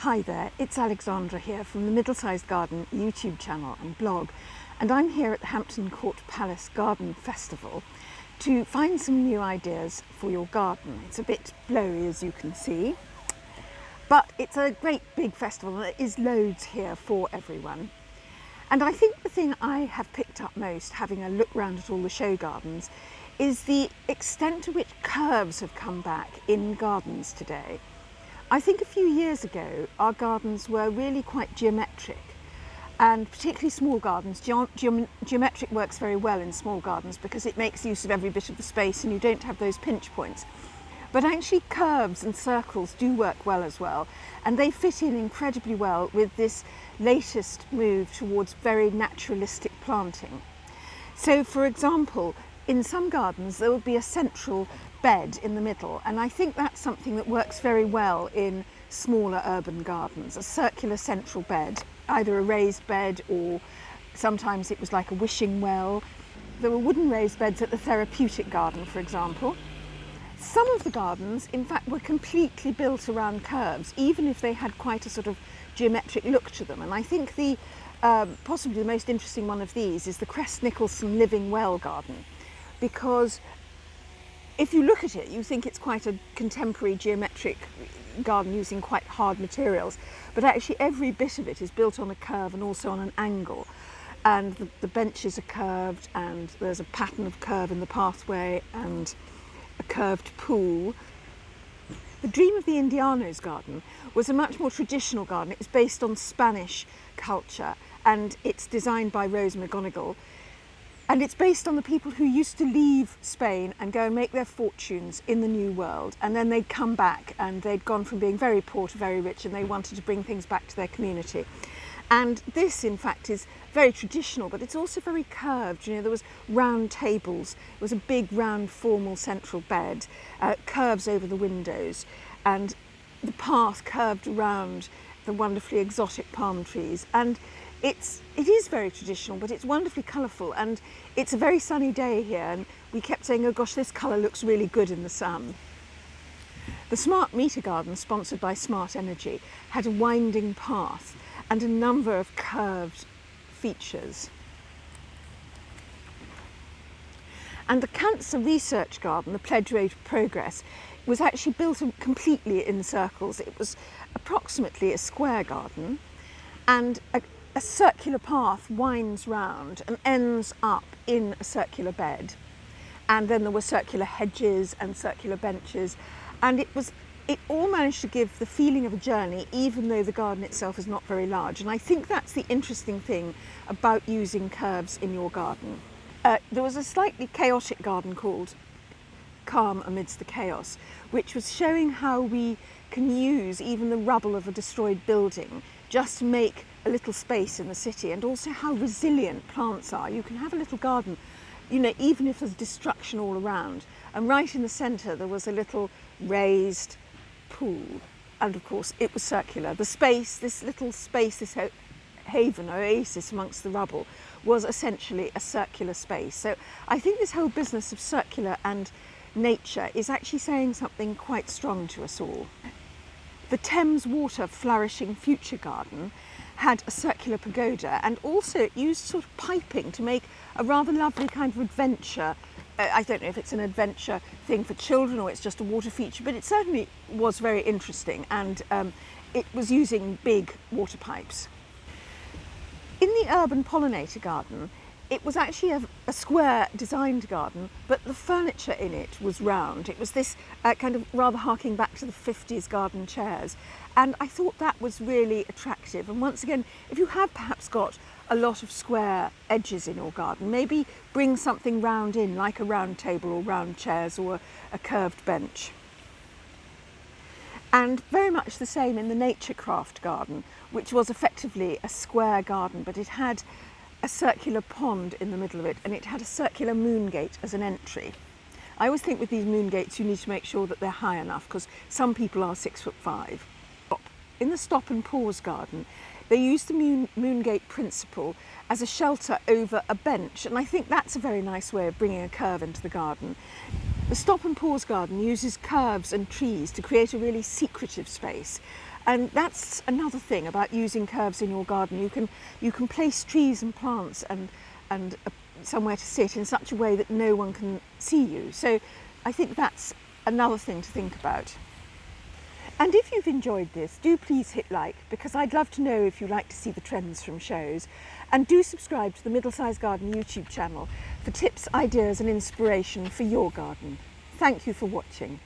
Hi there, it's Alexandra here from the Middlesized Garden YouTube channel and blog, and I'm here at the Hampton Court Palace Garden Festival to find some new ideas for your garden. It's a bit blowy, as you can see, but it's a great big festival and there is loads here for everyone. And I think the thing I have picked up most, having a look round at all the show gardens, is the extent to which curves have come back in gardens today. I think a few years ago our gardens were really quite geometric, and particularly small gardens. Geometric works very well in small gardens because it makes use of every bit of the space and you don't have those pinch points. But actually curves and circles do work well as well, and they fit in incredibly well with this latest move towards very naturalistic planting. So for example, in some gardens there will be a central bed in the middle, and I think that's something that works very well in smaller urban gardens, a circular central bed, either a raised bed or sometimes it was like a wishing well. There were wooden raised beds at the therapeutic garden, for example. Some of the gardens, in fact, were completely built around curves, even if they had quite a sort of geometric look to them. And I think the possibly the most interesting one of these is the Crest Nicholson Living Well garden, because if you look at it, you think it's quite a contemporary geometric garden using quite hard materials, but actually every bit of it is built on a curve and also on an angle. And the benches are curved, and there's a pattern of curve in the pathway and a curved pool. The Dream of the Indianos garden was a much more traditional garden. It was based on Spanish culture, and it's designed by Rose McGonigal. And it's based on the people who used to leave Spain and go and make their fortunes in the New World. And then they'd come back and they'd gone from being very poor to very rich, and they wanted to bring things back to their community. And this, in fact, is very traditional, but it's also very curved. You know, there was round tables. It was a big, round, formal central bed, curves over the windows, and the path curved around the wonderfully exotic palm trees. And it is very traditional, but it's wonderfully colourful, and it's a very sunny day here, and we kept saying, oh gosh, this colour looks really good in the sun. The Smart Meter garden, sponsored by Smart Energy, had a winding path and a number of curved features. And the Cancer Research Garden, the Pledge Road to Progress, was actually built completely in circles. It was approximately a square garden, and a circular path winds round and ends up in a circular bed. And then there were circular hedges and circular benches, and it all managed to give the feeling of a journey, even though the garden itself is not very large. And I think that's the interesting thing about using curves in your garden. There was a slightly chaotic garden called Calm Amidst the Chaos, which was showing how we can use even the rubble of a destroyed building just to make a little space in the city, and also how resilient plants are. You can have a little garden, you know, even if there's destruction all around. And right in the centre there was a little raised pool, and of course it was circular. The space, this little space, this haven, oasis amongst the rubble, was essentially a circular space. So I think this whole business of circular and nature is actually saying something quite strong to us all. The Thames Water Flourishing Future Garden had a circular pagoda, and also it used sort of piping to make a rather lovely kind of adventure. I don't know if it's an adventure thing for children or it's just a water feature, but it certainly was very interesting, and it was using big water pipes. In the Urban Pollinator Garden, it was actually a square designed garden, but the furniture in it was round. It was this kind of rather harking back to the 50s garden chairs. And I thought that was really attractive. And once again, if you have perhaps got a lot of square edges in your garden, maybe bring something round in, like a round table or round chairs or a curved bench. And very much the same in the Nature Craft Garden, which was effectively a square garden, but it had a circular pond in the middle of it, and it had a circular moon gate as an entry. I always think with these moon gates you need to make sure that they're high enough, because some people are 6'5". In the Stop and Pause garden, they used the moon gate principle as a shelter over a bench, and I think that's a very nice way of bringing a curve into the garden. The Stop and Pause garden uses curves and trees to create a really secretive space, And that's another thing about using curves in your garden. You can place trees and plants and somewhere to sit in such a way that no one can see you. So I think that's another thing to think about. And if you've enjoyed this, do please hit like, because I'd love to know if you like to see the trends from shows. And do subscribe to the Middlesized Garden YouTube channel for tips, ideas and inspiration for your garden. Thank you for watching.